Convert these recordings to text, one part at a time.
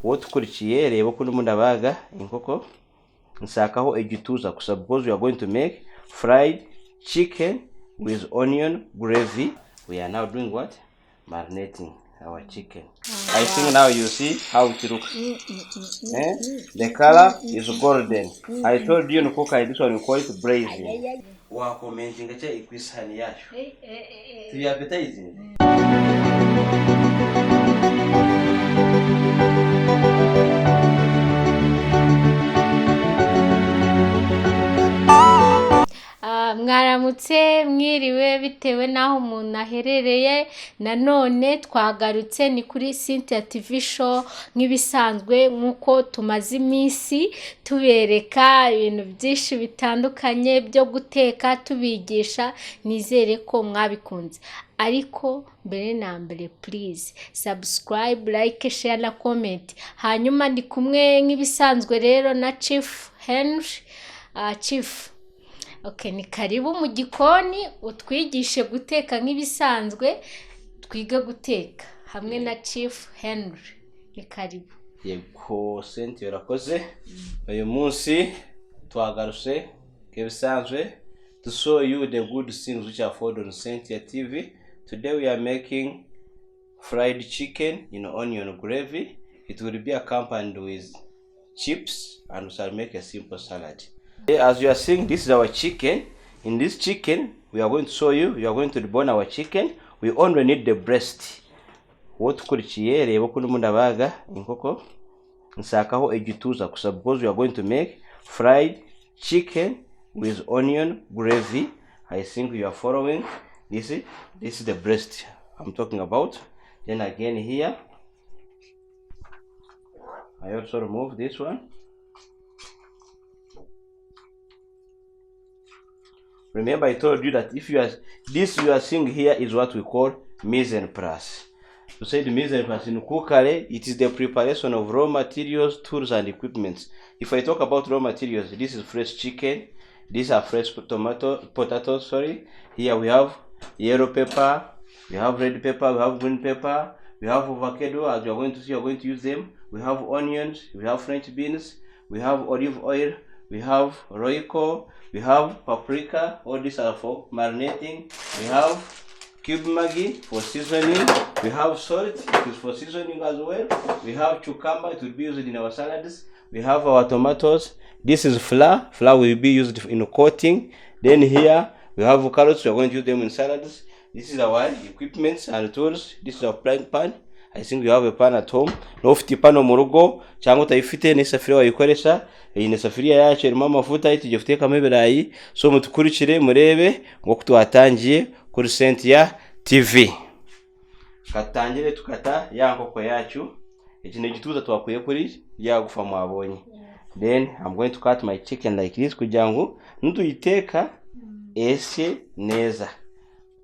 wotukurikiye reba ko n'umuntu abaga inkoko nsakaho igituza gusa because we are going to make fried chicken with onion gravy. We are now doing what? Marinating our chicken. I think now you see how it looks. The color is golden. I told you to cook this one, we call it braising. Wow, commenting acha ikwisani yacho. To be appetizing. Mwaramutse mwiriwe bitewe naho umuntu aherereye. Nanone twagarutse ni kuri Cynthia TV show nk'ibisanzwe, nkuko tumaze iminsi tubereka ibintu byinshi bitandukanye byo guteka tubigisha. Nizere ko mwabikunze, ariko mbere na mbere please subscribe, like, share na comment. Hanyuma ndi kumwe nk'ibisanzwe rero na Chief Henry. Chief, okay, ni karibu mu gikoni utwigishe guteka nk'ibisanzwe, twiga guteka hamwe na Chief Henry. Ni karibu. Yego Cynthia urakoze. Uyu munsi twagarutse nk'ibisanzwe to show you the good things which are found on Cynthia TV. Today we are making fried chicken in onion gravy. It will be accompanied with chips, and we shall make a simple salad. As you are seeing, this is our chicken. In this chicken, we are going to show you, we are going to debone our chicken. We only need the breast. Wotukurikiye reba ko n'umuntu abaga inkoko nsakaho igituza gusa because we are going to make fried chicken with onion gravy. I think you are following. This is the breast I'm talking about. Then again here, I also remove this one. Remember, I told you that if you are you are seeing here is what we call mise en place. To say the mise en place in cookery, it is the preparation of raw materials, tools, and equipment. If I talk about raw materials, this is fresh chicken. These are fresh potatoes. Sorry. Here we have yellow pepper, we have red pepper, we have green pepper, we have avocado. As you are going to see, you are going to use them. We have onions, we have French beans, we have olive oil, we have royco, we have paprika. All these are for marinating. We have cube Maggi for seasoning. We have salt, it is for seasoning as well. We have cucumber, it will be used in our salads. We have our tomatoes. This is flour. Flour will be used in coating. Then here we have carrots. We are going to use them in salads. This is our equipment and tools. This is our frying pan. I think you have a pan at home. No ufite pano mu rugo cyangwa utayifite n'isafuriya wayikoresha. Iyi ni safuriya yacu irimo amavuta tugiye gutekamo ibirayi. So mutukurikire murebe ngo twatangiye kuri Cynthia TV. Katangire tukata ya nkoko yacu. Iki ni igituza twakuye kuri ya gufa mwabonye. Then I'm going to cut my chicken like this kugira ngo nutuyiteka ese neza.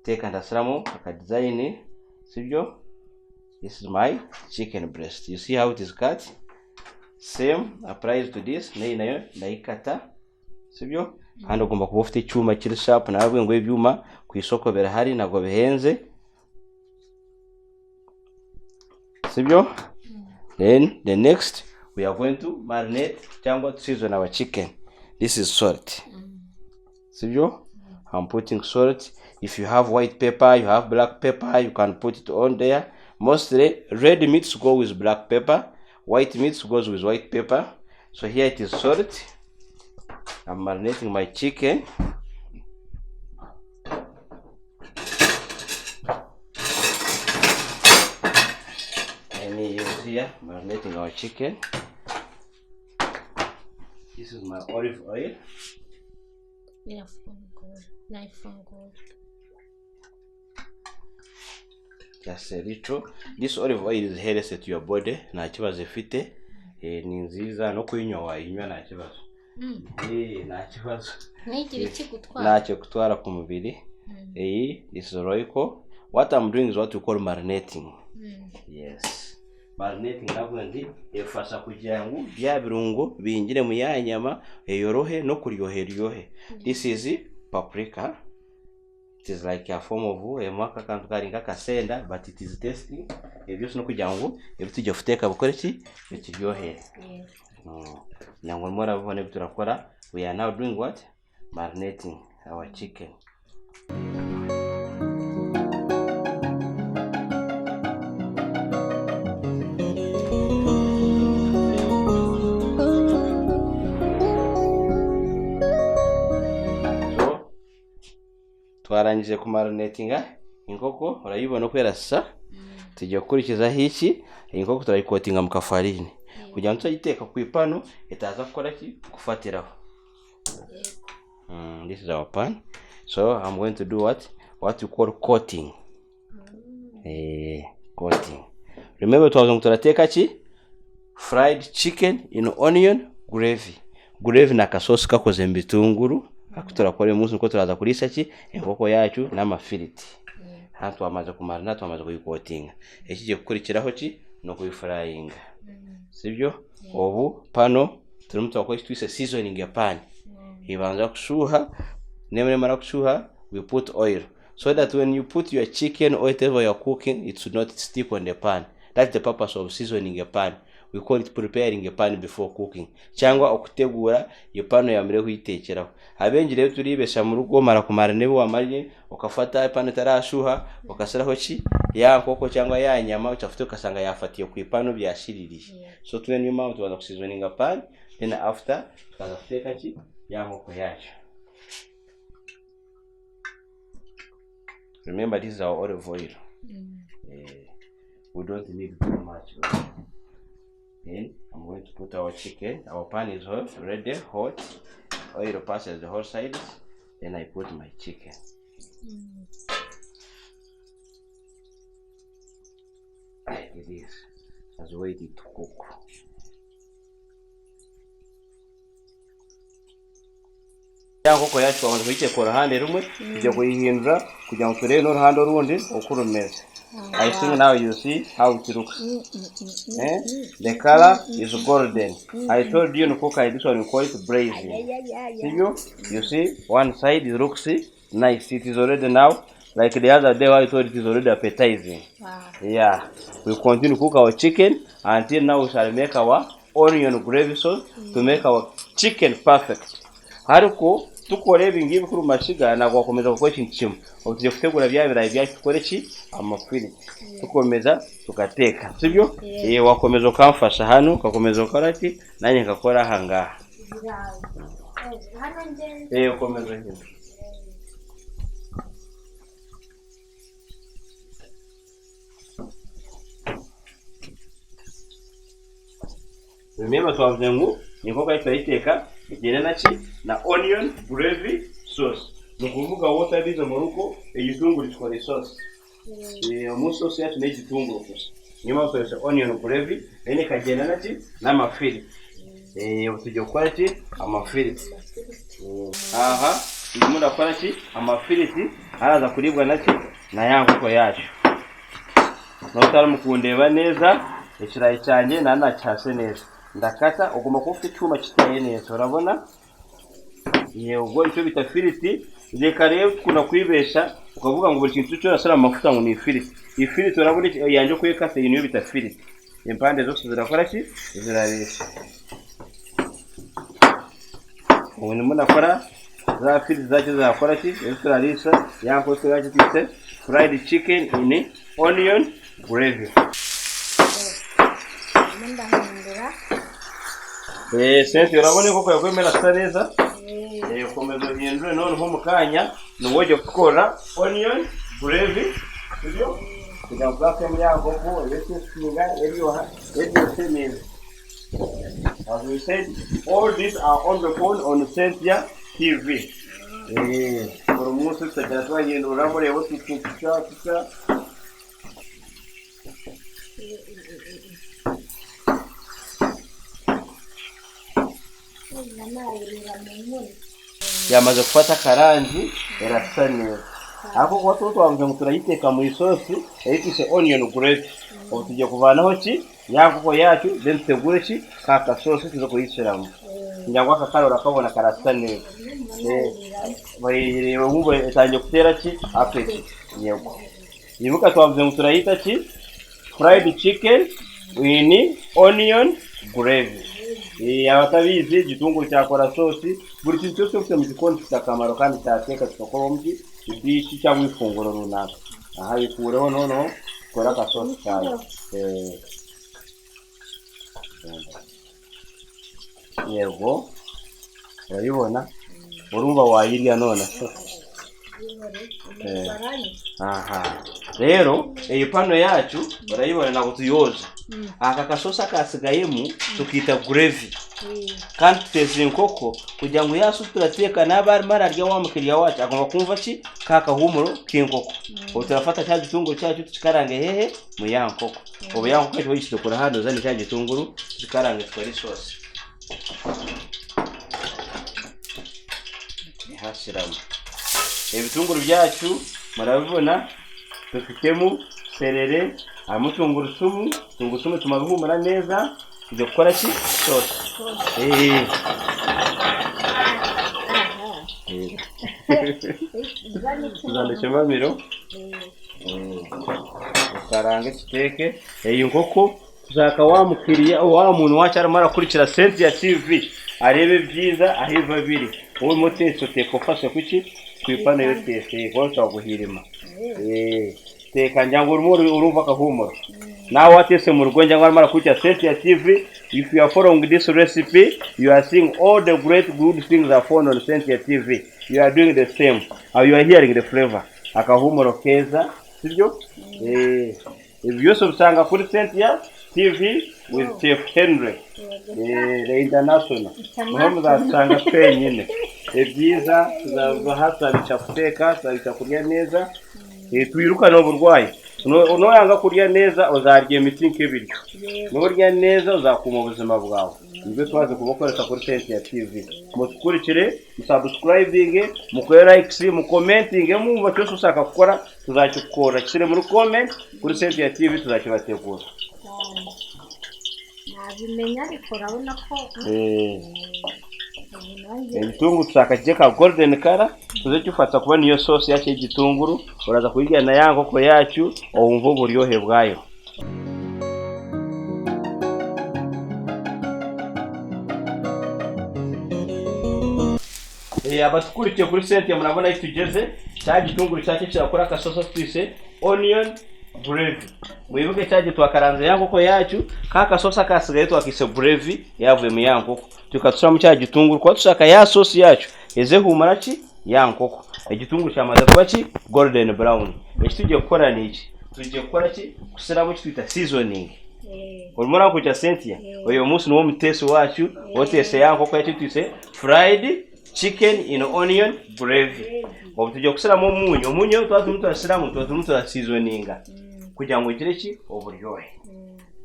Teka ndasiramo aka design, sibyo? This is my chicken breast. You see how it is cut? Same applies to this. Nayo ndayikata, sibyo? Kandi ugomba kuba ufite icyuma kiri sharp. Nawe ngo ibyuma ku isoko birahari nago bihenze, sibyo? Then the next we are going to marinate cyangwa to season our chicken. This is salt, sibyo? I'm putting salt. If you have white pepper, you have black pepper, you can put it on there. Mostly red meats go with black pepper, white meats goes with white pepper. So here it is salt. I'm marinating my chicken. Let me use here marinating our chicken. This is my olive oil. Knife from gold. Just a little. This olive oil is healthy to your body. Nta kibazo ifite. Ni nziza no kuyinywa wayinywa nta kibazo. Nta kibazo. N'igira iki gutwara? Ntacyo gutwara ku mubiri. This is royco. What I'm doing is what we call marinating. Yes. Marinating nabwo ndi efasha kugira ngo bya birungo bingire mu ya nyama yorohe no kuryohe. This is paprika. It is like a form of a maka kantu karinga kasenda, but it is tasty. byose no kugira ngo ibyo tujye guteka bukore ki bikiryohere. Nyango murabona ibyo turakora. We are now doing what? Marinating our chicken. Twarangije kumarinatinga inkoko, urayibona ko yarasa. Tujye gukurikizaho iki, inkoko turayikotinga mu kafarini kugira ngo tuyiteka ku ipanu itaza gukora ki gufatiraho. This is our pan. So I'm going to do what you call coating. Coating. Remember turateka ki fried chicken in onion gravy. Gravy na kasosi kakoze mbitunguru. Turakora umunsi uko turaza kurisa ki inkoko yacu n'amafiriti. Hano twamaze kumarina, twamaze kuyikotinga. Ikigiye gukurikiraho ki no kuyifryinga. Sibyo? Ubu pano turimo twakora twise seasoning ya pan. Ibanza kushuha, nemara kushuha, we put oil so that when you put your chicken or whatever you're cooking, it should not stick on the pan. That's the purpose of seasoning a pan. We call it preparing a pan before cooking. Cyangwa okutegura iyo pano ya mbere kuyitekeraho. Abengi rero turibesha mu rugo mara kumara nebo wamaje ukafata pano tarashuha ukasiraho ki ya nkoko cyangwa ya nyama utafite ukasanga yafatiye ku ipano byashiririye. So tune niyo mpamvu tubanza kusizoninga pan, then after tukaza kuteka ki ya nkoko yacu. Remember, this is our olive oil. We don't need too much. Then I'm going to put our chicken. Our pan is hot, ready, hot. Oil passes the whole sides. Then I put my chicken. Like this. As waiting to cook. Ya nkoko yacu abantu bite ku ruhande rumwe tujye kuyihindura kugira ngo turebe no ruhande rundi uko rumeze. I think now you see how it looks. The color is golden. I told you in cook this one we call it braising. See you see one side it looks nice. It is already now like the other day I told it is already appetizing. Yeah. We continue to cook our chicken until now we shall make our onion gravy sauce to make our chicken perfect. Haruko tukore ibingibi kuri mashiga na gukomeza gukora ikintu kimwe. Utuje gutegura bya birayi byacu tukore ki amafiriti. Tukomeza tukateka. Sibyo? Wakomeza ukamfasha hano ukakomeza ukora ki nanjye ngakora hangaha. Ukomeza hino. Remember twavuze ngo inkoko itayiteka igene naki na onion gravy sauce. Nukuvuga wote bizo mu rugo igitunguru cyikora sauce. Mu sauce yacu n'igitunguru gusa. Nyuma ukoresha onion gravy ene kagena naki n'amafiriti. Utujye gukora ki amafiriti. Aha ndimo ndakora ki amafiriti araza kuribwa naki na yankoko yacu. Notara mukundeba neza ikirayi cyanye nana cyase neza. Ndakata ugomba kuba ufite icyuma kitaye neza urabona ubwo icyo bita firiti. Reka rero tukunda kwibesha ukavuga ngo buri kintu cyo asara amafuta ngo ni firiti. Ifiriti urabona yanje kuyekase niyo bita firiti. Impande zose zirakora ki zirabesha. Ubu ndimo ndakora za firiti zaje zakora ki turarisa yanko turaje twite fried chicken in onion gravy. Sense urabone koko yakwemera saneza. Ukomeza hindure none nko mukanya nuwoje gukora onion gravy. Sibyo? Kugira ngo afeme yango ko yese singa eriyo semeza. As we said, all these are on the phone on Cynthia TV. Por umunsi tutajya twahindura muri ebo tuka. Yamaze gufata karangi irasa neza. Ako kwa twavuze ngo turayiteka mu isosi yitise onion gravy. Ubu tujye kuvanaho ki yankoko yacu then tegure ki kaka sauce tuzo kuyishyiramo. Njyangwa kakarora kabona karasa neza. Bayireba nk'ubu etangiye gutera ki apeti. Yego. Nibuka twavuze ngo turayita ki fried chicken in onion gravy. Abatabizi igitunguru cyakora sosi buri kintu cyose ufite mu gikoni gifite akamaro kandi cyateka tukakora umuti idishi cyangwa ifunguro runaka. Aha bikureho noneho kora akasosi kawe. Yego urabibona urumva wayirya none. Aha rero iyi pano yacu urayibona nako tuyoza. Aka kasosa kasigayemo tukita gravy kandi tuteze inkoko kugira ngo yasu turateka n'abari mararya wa mukiriya wacu agomba kumva ki kakahumuro k'inkoko. Ubu turafata cya gitunguru cyacu tukikarange hehe mu ya nkoko. Ubu ya nkoko cyo yishikora hano zani cya gitunguru tukikarange twari sauce. Hashiramo ibitunguru byacu murabibona dufitemo serere tungurusumu tumabihumura neza ibyo gukora ki sauce. Tuzandikemo miro karange tuteke iyi nkoko tuzaka wa mukiriya wa muntu wacu arimo arakurikira Cynthia TV arebe byiza ahiva biri wowe mutese teko fasha kuki kwipana yo tese ko guhirima teka njango urumva kahumura nawe watese mu rugo njango arimo arakurikira Cynthia TV. If you are following this recipe, you are seeing all the great good things are found on Cynthia TV. You are doing the same. You are hearing the flavor. Akahumuro keza, sibyo? Byose usanga kuri Cynthia TV with Chef Henry. The international. Muhamu zasanga penyine. Byiza tuzabahasa bicafuteka, tuzabicyakurya neza. Twirukana uburwayi. Unoyanga kurya neza uzarya imiti nk'ibiryo. Nurya neza uzakuma ubuzima bwawe. Nibyo twaze kubakoresha kuri Cynthia TV. Mukurikire, subscribing, mukore likes, mucommenting, mumva cyose ushaka gukora tuzacikora. Kire muri comment kuri Cynthia TV tuzakibategura. Nabimenya ariko urabona ko igitunguru tushaka golden color tuze cyufata kuba niyo sauce yake igitunguru uraza kuyigana ya nkoko yacu wumva uburyohe bwayo. Abatukurikiye kuri Cynthia murabona itugeze cya gitunguru cyake cyakora akasoso twise onion gravy. Mwibuke cyaje twakaranze ya nkoko yacu kakasosa kasigaye twakise gravy yavuye mu ya nkoko tukatusha mu cya gitunguru kwa tushaka ya sauce yacu eze humura ki ya nkoko. Igitunguru cyamaze kuba ki golden brown. Tugiye gukora niki tugiye gukora ki kusiramo twita seasoning. Urumuna kujya Cynthia uyu munsi nuwo mutesi wacu wotese ya nkoko yacu twise fried chicken in onion gravy. Ubu tugiye kusiramo umunyu twatumutasiramo seasoninga kugira ngo igire ki uburyohe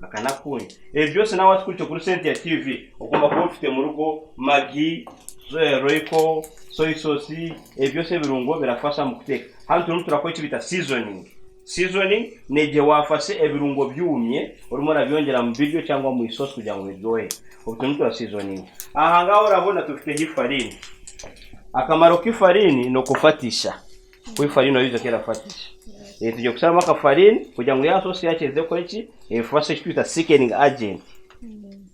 akanakunye. Byose nawe watwucyo kuri Cynthia TV ugomba kuba ufite mu rugo Maggi, Royco, soy sauce, byose birungo birafasha mu guteka. Hano turakora icyo bita seasoning. Seasoning neje wafashe ibirungo byumye urimo rabyongera mu biryo cyangwa mu isosi kugira ngo biryohe. Ubu tura seasoning. Aha ngaho urabona tufite ifarini. Akamaro k'ifarini no kufatisha. Ifarini yizo kera fatisha. Tugiye kusaramo akafarini kugira ngo ya sauce yakeze ko iki ifashe twita thickening agent.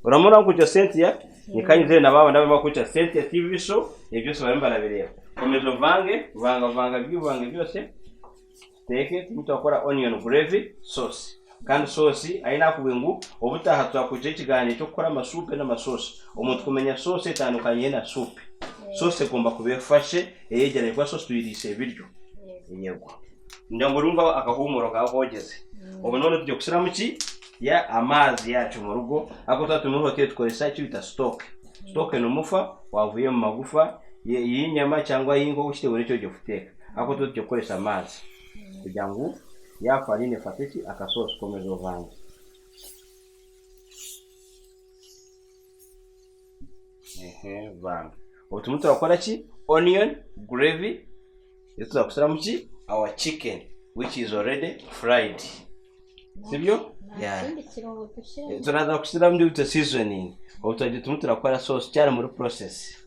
Uramura kujya Cynthia nikanyize nababa ndababa kujya Cynthia TV show byose baremba nabireba. Komeza vanga byose. Teke tutakora onion gravy sauce. Kandi sauce aina kubingu obutaha twakuje ikiganiro cyo gukora amasupe n'amasosi. Umuntu kumenya sauce itandukanye na soup. Sauce igomba kubefashe yegereye kwa sauce tuyirise biryo. Yego. Ndango rumva akahumuro kahogeze. Ubu none tujye kusiramo ki ya amazi yacu mu rugo ako tatumu hotel tukoresha cyo bita stock. Stock no mufa wavuye mu magufa y'inyama cyangwa y'ingo ushitewe n'icyo cyo guteka. Ako tujye gukoresha amazi. Kugira ngo ya farine fatiki akasosi komezo vange. Vange. Ubu turakora ki onion gravy. Yetu kusiramo ki our chicken which is already fried. Sibyo? Yeah. Tunaanza kusiramo ndi seasoning. Ubu turakora sauce cyane muri process.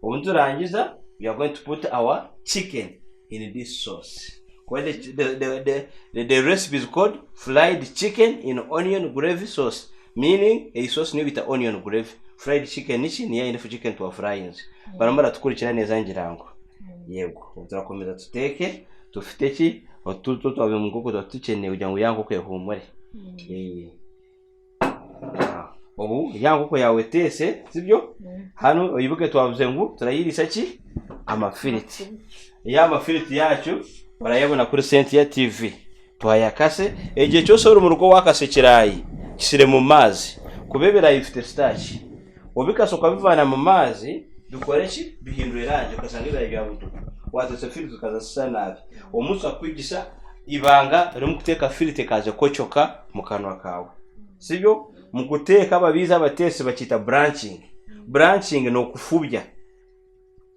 Ubu turangiza we are going to put our chicken in this sauce. What the recipe is called fried chicken in onion gravy sauce, meaning a sauce ni bita onion gravy. Fried chicken nichi ni ya chicken to frying. Baramara tukurikira neza ngirango. Yego, turakomeza tuteke, tufite ki otuto twabe mu ngoko tukeneye kugira ngo yango kwehumure. Ubu yango ko yawe tese, sibyo? Hano uyibuke twavuze ngo turayirisa ki amafiriti. Ya amafiriti yacu barayabona kuri Cynthia TV. Twayakase egihe cyose uri mu rugo wakase kirayi kisire mu mazi kubebera ifite starch. Ubikasoka bivana mu mazi dukore ki bihindura irangi ukasanga ibirayi bya butuku. Watetse firiti ukazasa nabi. Umunsi akwigisha ibanga ryo guteka firiti kaje kocoka mu kanwa kawe. Sibyo? Mu guteka ababiza abatese bakita branching. Branching no kufubya.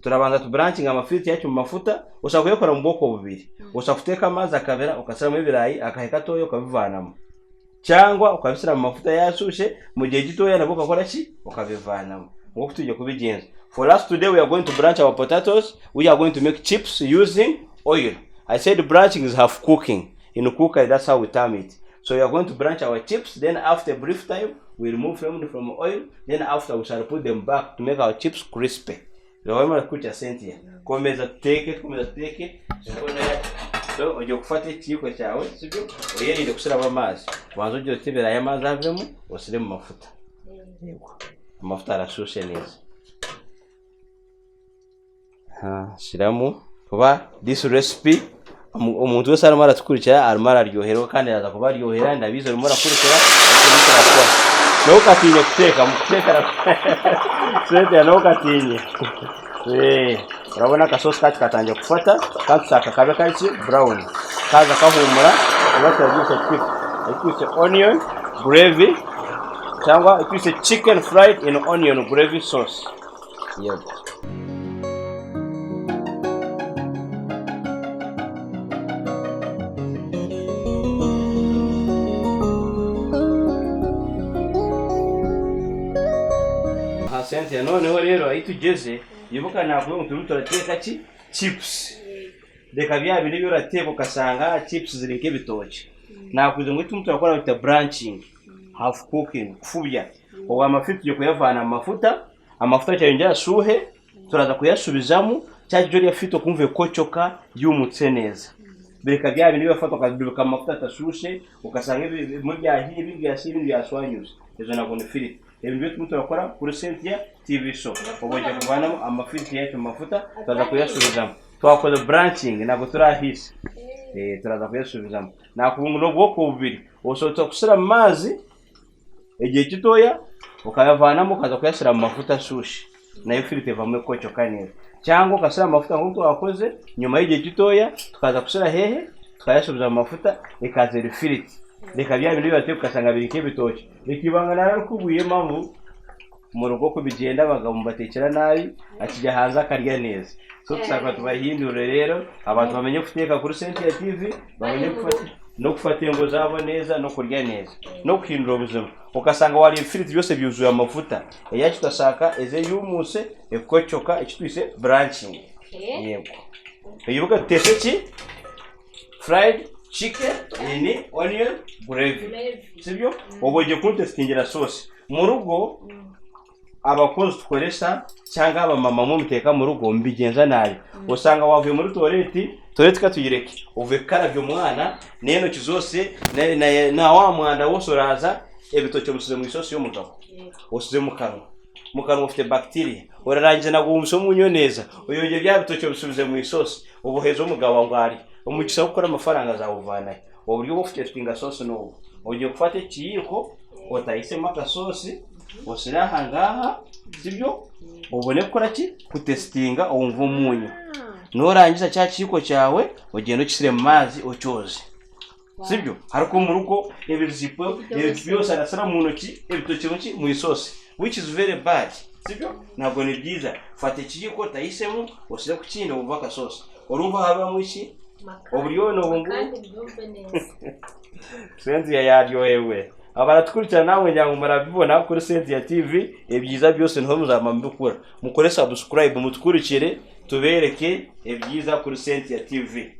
Turabanza tu branching amafiriti yacu mu mafuta, ushaka kuyakora mu bwoko bubiri. Ushaka guteka amazi akabera ukashyiramo ibirayi akaheka toyo ukabivanamo. Cyangwa ukabishyira mu mafuta yashushe mu gihe gitoya nabwo ukakora ki ukabivanamo. Ngo tujye kubigenza. For us today we are going to branch our potatoes. We are going to make chips using oil. I said branching is half cooking. In cooker that's how we term it. So we are going to branch our chips, then after a brief time we remove them from oil, then after we shall put them back to make our chips crispy. Lawema kucha Cynthia. Komeza teke. So ujye gufata ikiko cyawe, sibyo? Uyirinde gushyira amazi. Wanzo ujye utibera aya mazi avemo, usire mu mafuta. Yego. Amafuta arashushe neza. Shiramo kuba this recipe umuntu wese arimo aratukurikira arimo araryohera kandi araza kuba aryohera ndabizo arimo arakurikira no katinye kuteka muteka Cynthia no katinye urabona ka sauce kacu katangiye gufata kandi saka kabe kari brown kaza kahumura batagise onion gravy cyangwa chicken fried in onion gravy sauce. Yego. Cynthia noneho rero ayitugeze yibuka ntabwo umuntu turateka ki chips reka bya bindi byo rateka ukasanga chips ziri nk'ibitoki nakuze ngo umuntu turakora bita branching half cooking kufubya uwo amafiriti yo kuyavana amafuta cyangwa ashuhe turaza kuyasubizamo cyajyo ya fito kumve kocoka yumutse neza reka bya bindi bafata ukabibika amafuta atashushe ukasanga mu byahiye ibindi byaswanyuze ejo nabwo ni firiti. Ibyo turakora kuri Cynthia TV show. Uboje kuvanamo amafiriti yacu mafuta turaza kuyasubizamo. Twakoze branching nabwo turahise. Turaza kuyasubizamo. Nakubungu no bwoko bubiri. Usohotse gushyira amazi igihe gitoya ukayavanamo ukaza kuyashyira mu mafuta ashyushye. Nayo firiti ivamo kocoka neza. Cyangwa ugashyira amafuta nk'uko wakoze nyuma y'igihe gitoya tukaza gushyira hehe tukayasubiza mu mafuta ikazera firiti. Reka bya bindi bateka ukasanga biri k'ibitoki bikibangana nakubuye mpamvu mu rugo ko bigenda abagabo batekera nabi akijya hanze akarya neza. So tusaka tubahindure rero abantu bamenye guteka kuri Cynthia TV bamenye gufata ingo zabo neza no kurya neza no kwindura ubuzima ukasanga wari ifiriti byose byuzuye amafuta yacu tashaka eze yumuse ekocoka ikitwise branching. Yego. Uyibuka tese ki fried chicken in onion gravy. Sibyo? Uboje kuntestingira sauce. Mu rugo abakozi tukoresha cyangwa abamama mu muteka mu rugo mbigenza nabi. Usanga wavuye muri toilette katuyireke. Uve karabyo umwana neno kizose na wa mwanda wose uraza ebitoke musuze mu isosi y'umugabo. Usuze mu kanwa. Mu kanwa ufite bacteria. Urarangiza nagumsho munyo neza. Uyoje bya bitoke bisubize mu isosi. Ubuhezo umugabo ngwari. Umugisha gukora amafaranga azawuvana. Uburyo bufite twinga sauce no. Ugiye gufata ikiyiko utahisemo ka sauce usira hangaha sibyo ubone gukora ki kutestinga umva umunyu. Norangiza cya kiyiko cyawe ugenda ukisire mu mazi ucyoze. Sibyo hariko mu rugo ebizipo byose arasara mu ntoki ebitoke muki mu isosi which is very bad. Sibyo ntabwo ni byiza. Fata ikiyiko utahisemo usire ku kindi umva ka sauce. Urumva haba mu iki uburyo no Cynthia yaryohewe. Abaratkurikira nawe njyango marabibona kuri Cynthia TV ibyiza byose nto muzamambukura. Mukore subscribe mutkurikire tubereke ibyiza kuri Cynthia TV.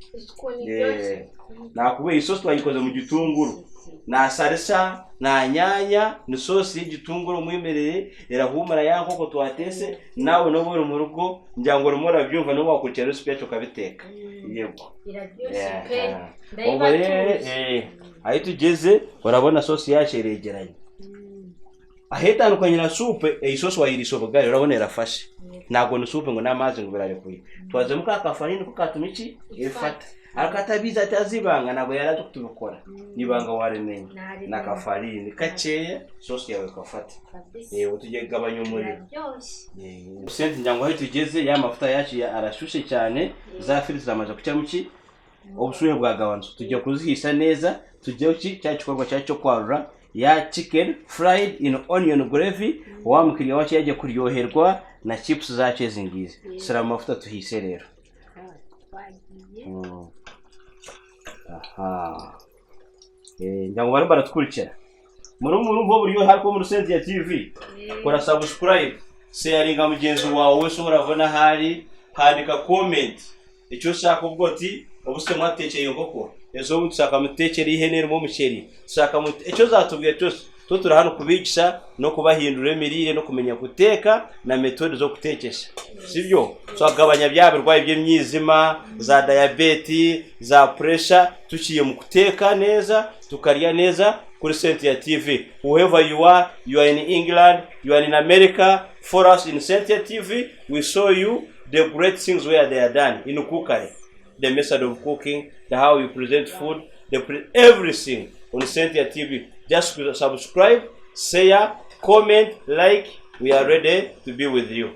Nakubwiye isosi twayikoze mu gitunguru na salsa na nyanya ni sosi y'igitunguru mwimerere irahumura ya nkoko twatese nawe no buri mu rugo njyango rumora byumva no wakurikira recipe yacu kabiteka. Yego Irabyoshe pe. Aho tugeze urabona sosi yacu iregeranye. Ahetandukanye na soupe isosi wayirishoboga urabona irafashe. Ntabwo ni soupe ngo n'amazi ngo birarekuye. Twaze muka kafarini kukatuma iki ifata. Akatabiza atazibanga nabo yaraje kutubikora nibanga waremenye na kafarini kaceya sosi yawe kafata utuje gabanya umuriro sente njyango aho tugeze ya mafuta yacu arashushe cyane za firizi zamaze kucya muki ubushuhe bwagabanze tujye kuzihisa neza tujye ki cyacikorwa cyacu kwarura ya chicken fried in onion gravy wamukiriya wacu yaje kuryoherwa na chips zacu zingize sira amafuta tuhise rero. Njango bari baratkurikira muri mbo buriyo hariko muri Cynthia TV kora subscribe sharinga mugenzi wawe wese urabona hari handika comment icyo ushaka ubwo ati ubuse mwatekeye nkoko ezo mutsaka mutekere ihenere mu muceri shaka icyo zatubwiye cyose tutura hano kubigisha no kubahindura emirire no kumenya guteka na metode zo gutekesha sibyo twagabanya byabirwaye by'imyizima za diabetes za pressure tuciye mu guteka neza tukarya neza kuri Cynthia TV. Whoever you are in England, you are in America, for us in Cynthia TV we show you the great things where they are done in cookery, the method of cooking, the how you present food, everything on Cynthia TV. Just subscribe, share, comment, like. We are ready to be with you.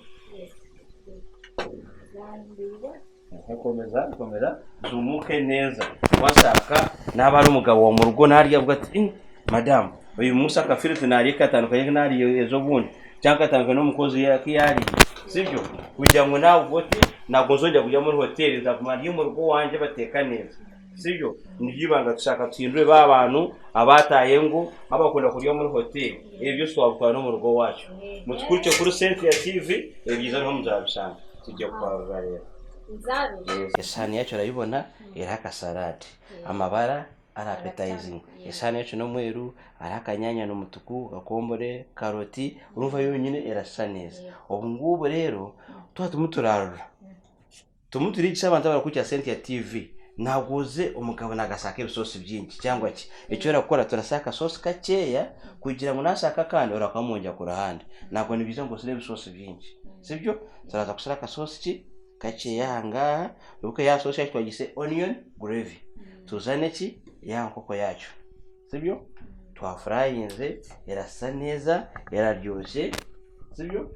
Komeza zumuke neza wasaka nabari umugabo wa mu rugo nari yavuga ati madam uyu musa kafirite nari katandukanye nari ezo bundi cyangwa katandukanye no mukozi yari sibyo kugira ngo nawe uboti nagozonja kujya muri hoteli nzakumara mu rugo wanje bateka neza sibyo nigibanga dushaka twindure ba bantu abataye ngo abakunda kurya muri hoteli ibyo swabukwa no mu rugo wacu mutkurike kuri Cynthia TV byiza no muzabishanga tujye kwa rero esani yacu arayibona iraka salade amabara ara appetizing esani yacu no mweru araka nyanya no mutuku gakombore karoti urumva yonyine irasa neza ubu ngubu rero tumuturarura tumuturigisha abantu barakurikira Cynthia TV naguze umugabo nagasaka ibisosi byinshi cyangwa ki icyo rakora turasaka sauce kakeya kugira ngo nasaka kandi urakamunjya ku ruhande ntabwo ni bizo ngo sire ibisosi byinshi sibyo turaza gusaka sauce ki kakeya hanga uko ya sauce yacu twagise onion gravy tuzane ki ya nkoko yacu sibyo twafryinze irasa neza yararyoshye sibyo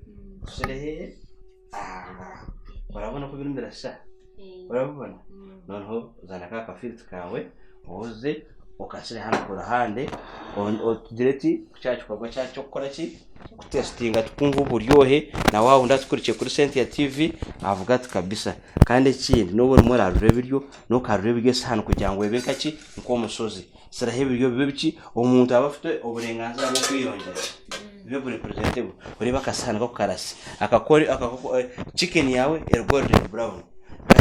tuserehe barabona ko bintu birasha urabona noneho uzana ka kafiriti kawe uze ukashyira hano ku ruhande direti cyacu kwagwa cyacu gukora ki gutestinga twumva uburyohe na wawe ndatukurikiye kuri Cynthia TV avuga ati kabisa kandi ikindi no buri muri arure biryo no karure bigese hano kugira ngo webeka ki nko musozi sira hebiryo bibiki umuntu aba afite uburenganzira bwo kwiyongera bibe buri presentable uri bakasana ko karasi akakori chicken yawe golden brown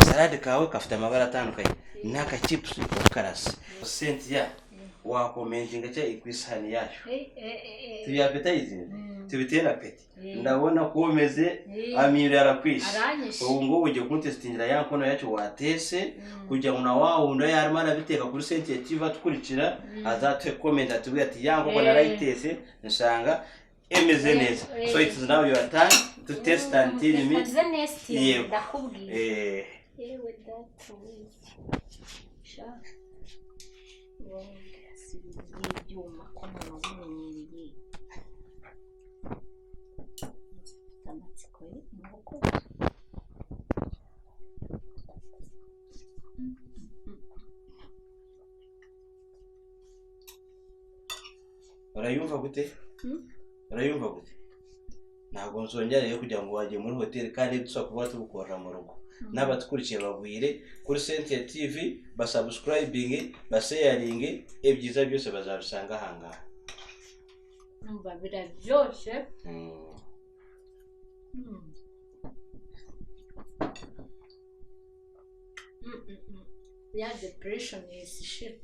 salade kawe kafite amabara atandukanye naka chips ukarasi Cynthia wa commenting cya ikwisani yacu tuya appetizing tubitera peti ndabona ko umeze amire yarakwishe ubu ngo uje kuntestingira yankono yacu watese kugira ngo na wawo ndo yarmana biteka kuri Cynthia TV atukurikira azatwe comment atubwira ati yango ko narayitese nsanga emeze neza so it is now your turn to test until me ndakubwiye with that sha ibyuma ko nabumenyereye tamatsiko inkoko urayumva gute ntabwo nzongereye kugira ngo waje muri hoteli kandi dusa kuba tubukora mu rugo n'abatukurikiye bagwire kuri Cynthia TV basubscribing basharing ibyiza byose bazabisanga hanga numva biraryoshe ya depression is shit.